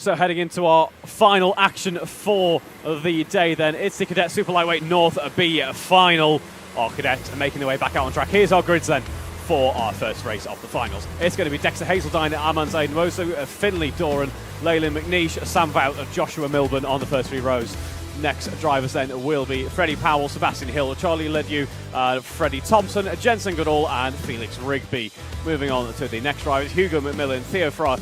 So heading into our final action for the day then, it's the Cadet Super Lightweight North B final. Our Cadets are making their way back out on track. Here's our grids then for our first race of the finals. It's going to be Dexter Hazeldine, Aman Zaid-Nwosu, Finley Doran, Leyland McNeish, Sam Vout, Joshua Milburn on the first 3 rows. Next drivers then will be Freddie Powell, Sebastian Hill, Charlie Ledoux, Freddie Thompson, Jensen Goodall and Felix Rigby. Moving on to the next drivers, Hugo McMillan, Theo Fra,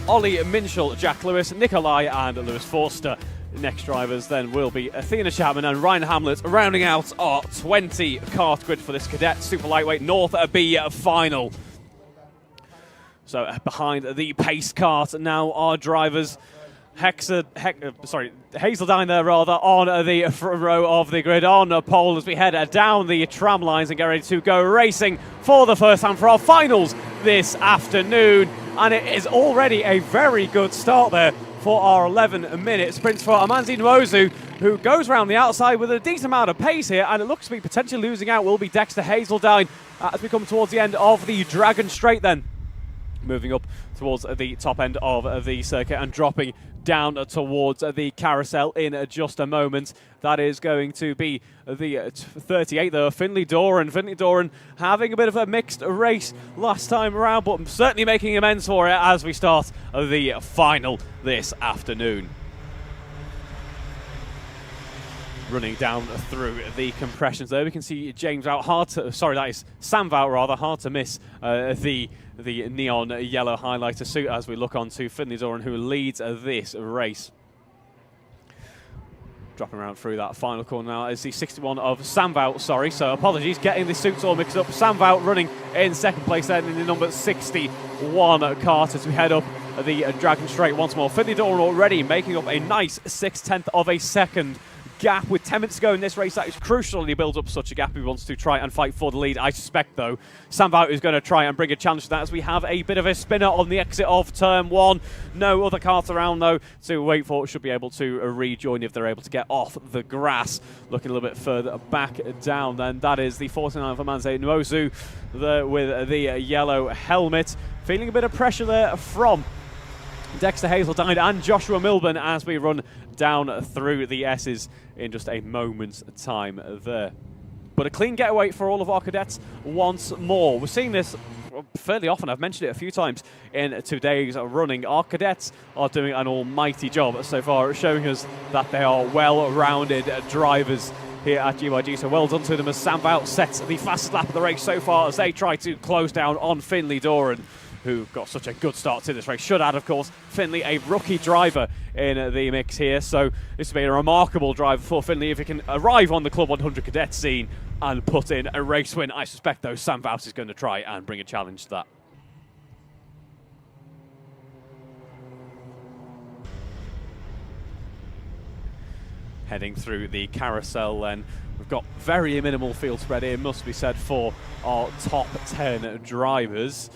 Ollie Minshall, Jack Lewis, Nikolai and Lewis Forster. Next drivers then will be Athena Chapman and Ryan Hamlet, rounding out our 20 kart grid for this Cadet Super Lightweight North B final. So behind the pace kart now our drivers Hazeldine there rather on the front row of the grid on pole as we head down the tram lines and get ready to go racing for the first time for our finals this afternoon. And it is already a very good start there for our 11-minute sprint for Aman Zaid-Nwosu, who goes around the outside with a decent amount of pace here, and it looks to be potentially losing out will be Dexter Hazeldine as we come towards the end of the Dragon Straight then. Moving up towards the top end of the circuit and dropping down towards the carousel in just a moment. That is going to be the 38 there, Finley Doran. Finley Doran having a bit of a mixed race last time around, but certainly making amends for it as we start the final this afternoon. Running down through the compressions there, we can see James Vout, that is Sam Vout rather, hard to miss the neon yellow highlighter suit as we look on to Finley Doran, who leads this race. Dropping around through that final corner now is the 61 of Sam Vout, so apologies, getting the suits all mixed up. Sam Vout running in second place then in the number 61 kart as we head up the Dragon Straight once more. Finley Doran already making up a nice 6/10 of a second gap with 10 minutes to go in this race. That is crucial. He builds up such a gap if he wants to try and fight for the lead. I suspect, though, Sam Vout is going to try and bring a challenge to that as we have a bit of a spinner on the exit of turn 1. No other cars around, though, to wait for. Should be able to rejoin if they're able to get off the grass. Looking a little bit further back down, then that is the 49 for Aman Zaid-Nwosu with the yellow helmet. Feeling a bit of pressure there from Dexter Hazeldine and Joshua Milburn as we run down through the S's in just a moment's time there. But a clean getaway for all of our cadets once more. We're seeing this fairly often. I've mentioned it a few times in today's running. Our cadets are doing an almighty job so far, showing us that they are well-rounded drivers here at GYG. So well done to them as Sam Vout sets the fastest lap of the race so far as they try to close down on Finley Doran, who got such a good start to this race. Should add, of course, Finley, a rookie driver in the mix here. So this will be a remarkable drive for Finley if he can arrive on the Club 100 cadet scene and put in a race win. I suspect, though, Sam Vout is going to try and bring a challenge to that. Heading through the carousel then. We've got very minimal field spread here, must be said, for our top 10 drivers.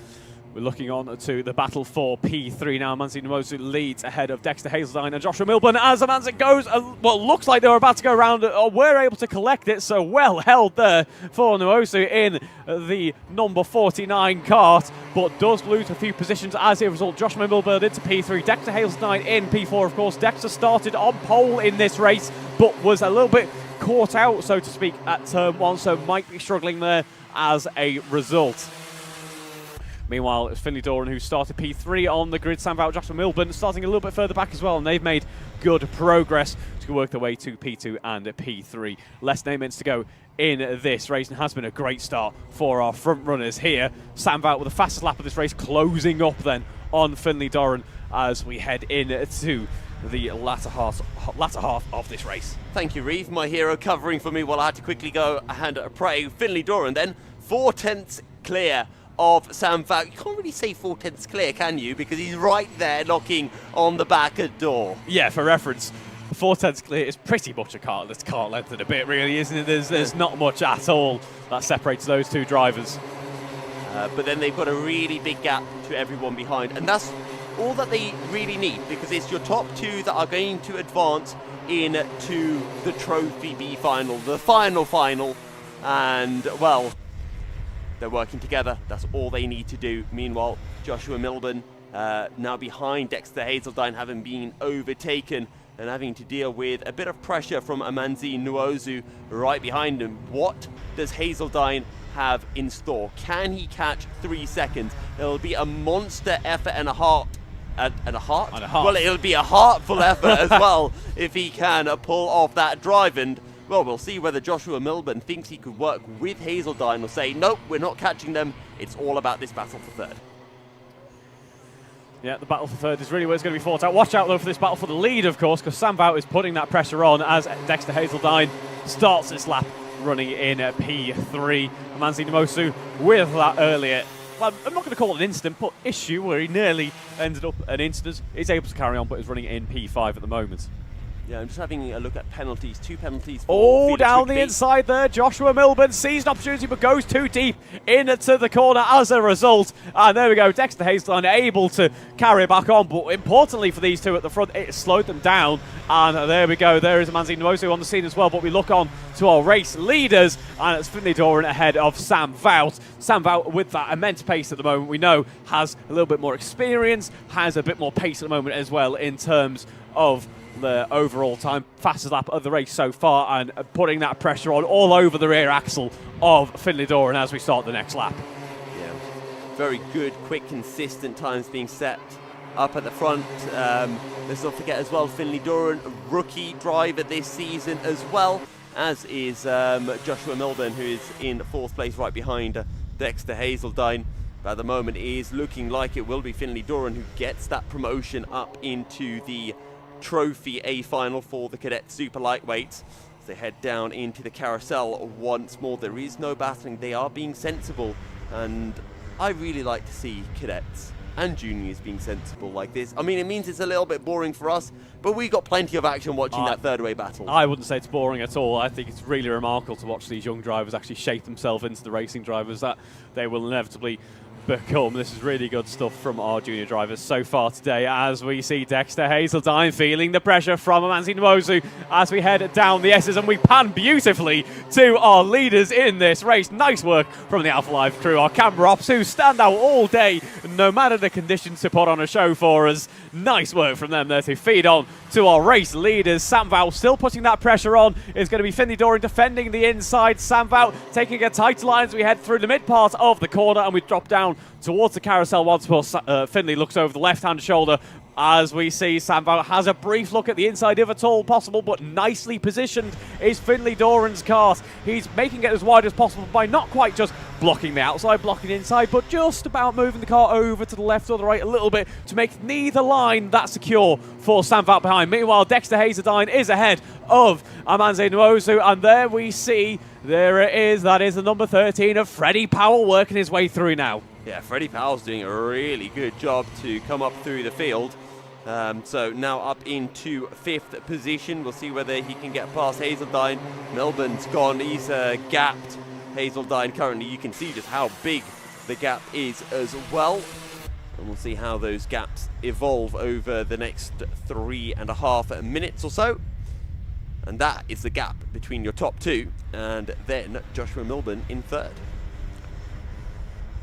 We're looking on to the battle for P3 now. Aman Zaid-Nwosu leads ahead of Dexter Hazeldine and Joshua Milburn as Aman goes. Well, looks like they were about to go around or were able to collect it, so well held there for Nwosu in the number 49 kart, but does lose a few positions as a result. Joshua Milburn into P3, Dexter Hazeldine in P4, of course. Dexter started on pole in this race, but was a little bit caught out, so to speak, at turn 1, so might be struggling there as a result. Meanwhile, it's Finley Doran who started P3 on the grid. Sam Vout, Joshua Milburn starting a little bit further back as well, and they've made good progress to work their way to P2 and P3. Less than 8 minutes to go in this race, and has been a great start for our front runners here. Sam Vout with the fastest lap of this race, closing up then on Finley Doran as we head into the latter half of this race. Thank you, Reeve, my hero, covering for me while I had to quickly go and pray. Finley Doran then 4/10 clear of Sam Vout. You can't really say 4/10 clear, can you? Because he's right there knocking on the back door. Yeah, for reference, 4/10 clear is pretty much a cart length and a bit, really, isn't it? There's not much at all that separates those two drivers. But then they've got a really big gap to everyone behind, and that's all that they really need, because it's your top two that are going to advance into the Trophy B final, the final, and, well, they're working together. That's all they need to do. Meanwhile, Joshua Milburn now behind Dexter Hazeldine, having been overtaken and having to deal with a bit of pressure from Amanzi Nwosu right behind him. What does Hazeldine have in store? Can he catch 3 seconds? It'll be a monster effort and a heart. And a heart? And a half. Well, it'll be a heartful effort as well if he can pull off that drive. And, well, we'll see whether Joshua Milburn thinks he could work with Hazeldine or say, nope, we're not catching them. It's all about this battle for third. Yeah, the battle for third is really where it's going to be fought out. Watch out, though, for this battle for the lead, of course, because Sam Vout is putting that pressure on as Dexter Hazeldine starts this lap running in P3. Amanzi Nwosu with that earlier, well, I'm not going to call it an incident, but issue where he nearly ended up an incident. He's able to carry on, but is running in P5 at the moment. Yeah, I'm just having a look at penalties. 2 penalties for Felix down Rigby. the inside there. Joshua Milburn sees an opportunity but goes too deep into the corner as a result. And there we go. Dexter Hazeldine able to carry back on. But importantly for these two at the front, it slowed them down. And there we go. There is Amanzi Nwosu on the scene as well. But we look on to our race leaders. And it's Finlay Doran ahead of Sam Vout. Sam Vout with that immense pace at the moment, we know has a little bit more experience, has a bit more pace at the moment as well in terms of the overall time, fastest lap of the race so far, and putting that pressure on all over the rear axle of Finlay Doran as we start the next lap. Yeah, very good, quick, consistent times being set up at the front. Let's not forget as well, Finlay Doran, rookie driver this season as well, as is Joshua Milburn, who is in 4th place right behind Dexter Hazeldine. But at the moment, it is looking like it will be Finlay Doran who gets that promotion up into the Trophy A final for the Cadet Super Lightweights. As they head down into the carousel once more. There is no battling. They are being sensible. And I really like to see cadets and juniors being sensible like this. I mean, it means it's a little bit boring for us, but we got plenty of action watching that third way battle. I wouldn't say it's boring at all. I think it's really remarkable to watch these young drivers actually shape themselves into the racing drivers that they will inevitably become. This is really good stuff from our junior drivers so far today, as we see Dexter Hazeldine feeling the pressure from Amanzi Nwosu as we head down the S's, and we pan beautifully to our leaders in this race. Nice work from the Alpha Live crew, our camera ops who stand out all day no matter the conditions to put on a show for us. Nice work from them there to feed on to our race leaders. Sam Vout still putting that pressure on. Is going to be Finlay Doran defending the inside. Sam Vout taking a tight line as we head through the mid part of the corner, and we drop down towards the carousel once more. Finlay looks over the left-hand shoulder as we see Sam Vout has a brief look at the inside if at all possible, but nicely positioned is Finlay Doran's cart. He's making it as wide as possible by not quite just blocking the outside, blocking the inside, but just about moving the car over to the left or the right a little bit to make neither line that secure for Sam Vout behind. Meanwhile, Dexter Hazeldine is ahead of Amanzi Nwosu, and there we see, there it is, that is the number 13 of Freddie Powell working his way through now. Yeah, Freddie Powell's doing a really good job to come up through the field. So now up into 5th position. We'll see whether he can get past Hazeldine. Milburn's gone. He's gapped Hazeldine currently. You can see just how big the gap is as well. And we'll see how those gaps evolve over the next 3.5 minutes or so. And that is the gap between your top two and then Joshua Milburn in 3rd.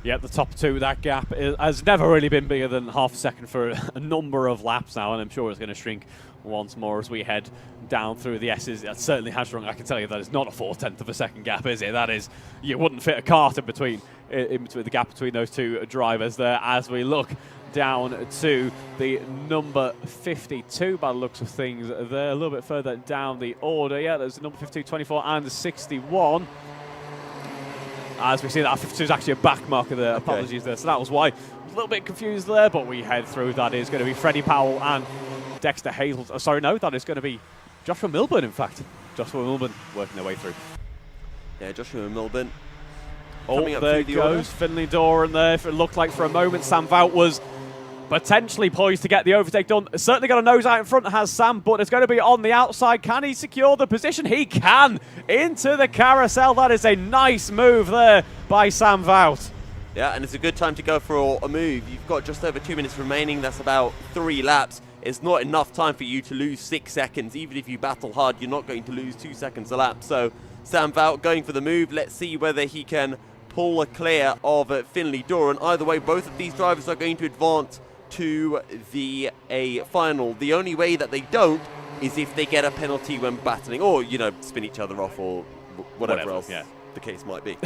Yeah, the top two, that gap has never really been bigger than half a second for a number of laps now, and I'm sure it's going to shrink once more as we head down through the S's. It certainly has shrunk. I can tell you that it's not a 4/10 of a second gap, is it? That is, you wouldn't fit a cart in between the gap between those two drivers there, as we look down to the number 52 by the looks of things there, a little bit further down the order. Yeah, there's the number 52, 24 and 61. As we see that 52 is actually a back marker there. Okay. Apologies there. So that was why I was a little bit confused there, but we head through. That is going to be Freddie Powell and Dexter Hazeldine. Sorry, no, that is going to be Joshua Milburn, in fact. Joshua Milburn working their way through. Yeah, Joshua Milburn. There goes Finlay Doran there. It looked like for a moment Sam Vout was potentially poised to get the overtake done. Certainly got a nose out in front, has Sam, but it's going to be on the outside. Can he secure the position? He can! Into the carousel. That is a nice move there by Sam Vout. Yeah, and it's a good time to go for a move. You've got just over 2 minutes remaining. That's about 3 laps. It's not enough time for you to lose 6 seconds. Even if you battle hard, you're not going to lose 2 seconds a lap. So Sam Vout going for the move. Let's see whether he can pull a clear of Finlay Doran. Either way, both of these drivers are going to advance to the final. The only way that they don't is if they get a penalty when battling, or, you know, spin each other off, or whatever else the case might be.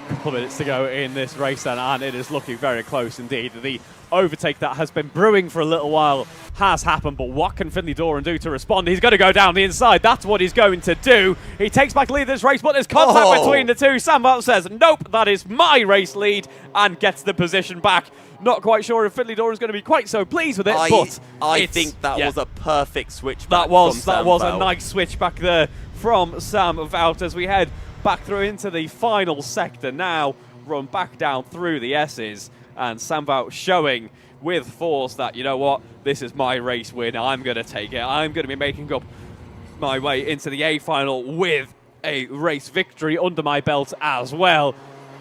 Couple of minutes to go in this race then, and it is looking very close indeed. The overtake that has been brewing for a little while has happened, but what can Finley Doran do to respond? He's going to go down the inside. That's what he's going to do. He takes back the lead of this race, but there's contact between the two. Sam Vought says, nope, that is my race lead, and gets the position back. Not quite sure if Finley Doran's going to be quite so pleased with it, but I think that was a perfect switch. That was a nice switch back there from Sam Vought as we head back through into the final sector now, run back down through the S's, and Sam Vought showing with force that, you know what, this is my race win, I'm going to take it. I'm going to be making up my way into the A final with a race victory under my belt as well.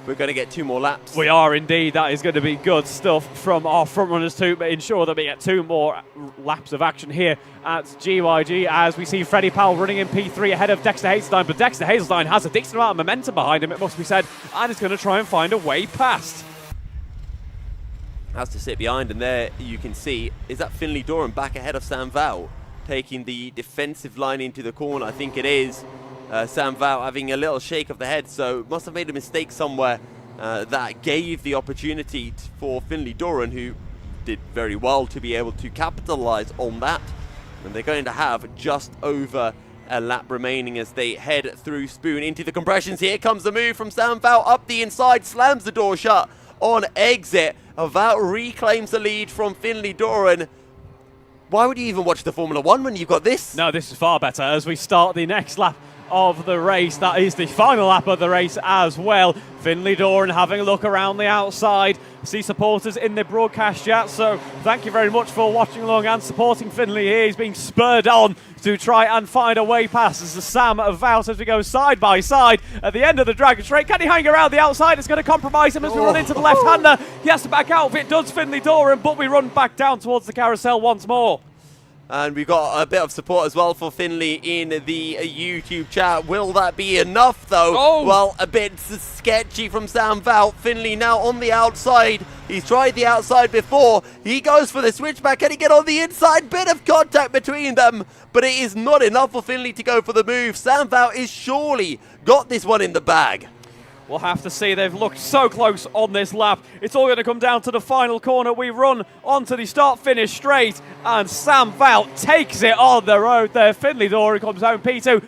We're going to get 2 more laps. We are indeed. That is going to be good stuff from our front runners to ensure that we get 2 more laps of action here at GYG, as we see Freddie Powell running in P3 ahead of Dexter Hazeltine. But Dexter Hazeltine has a decent amount of momentum behind him, it must be said, and is going to try and find a way past. Has to sit behind, and there you can see, is that Finley Doran back ahead of Sam Vought, taking the defensive line into the corner? I think it is. Sam Vought having a little shake of the head, so must have made a mistake somewhere that gave the opportunity for Finley Doran, who did very well to be able to capitalize on that. And they're going to have just over a lap remaining as they head through Spoon into the compressions. Here comes the move from Sam Vought up the inside, slams the door shut on exit. Vought reclaims the lead from Finley Doran. Why would you even watch the Formula 1 when you've got this? No, this is far better as we start the next lap of the race. That is the final lap of the race as well. Finley Doran having a look around the outside. See supporters in the broadcast chat, so thank you very much for watching along and supporting Finley here. He's being spurred on to try and find a way past as the Sam Vought as we go side by side at the end of the Dragon Straight. Can he hang around the outside? It's going to compromise him as we run into the left-hander. He has to back out if it does, Finley Doran, but we run back down towards the carousel once more. And we've got a bit of support as well for Finley in the YouTube chat. Will that be enough, though? Oh. Well, a bit sketchy from Sam Vought. Finley now on the outside. He's tried the outside before. He goes for the switchback. Can he get on the inside? Bit of contact between them, but it is not enough for Finley to go for the move. Sam Vought is surely got this one in the bag. We'll have to see. They've looked so close on this lap. It's all going to come down to the final corner. We run onto the start-finish straight, and Sam Vought takes it on the road there. Finley Doran comes home P2.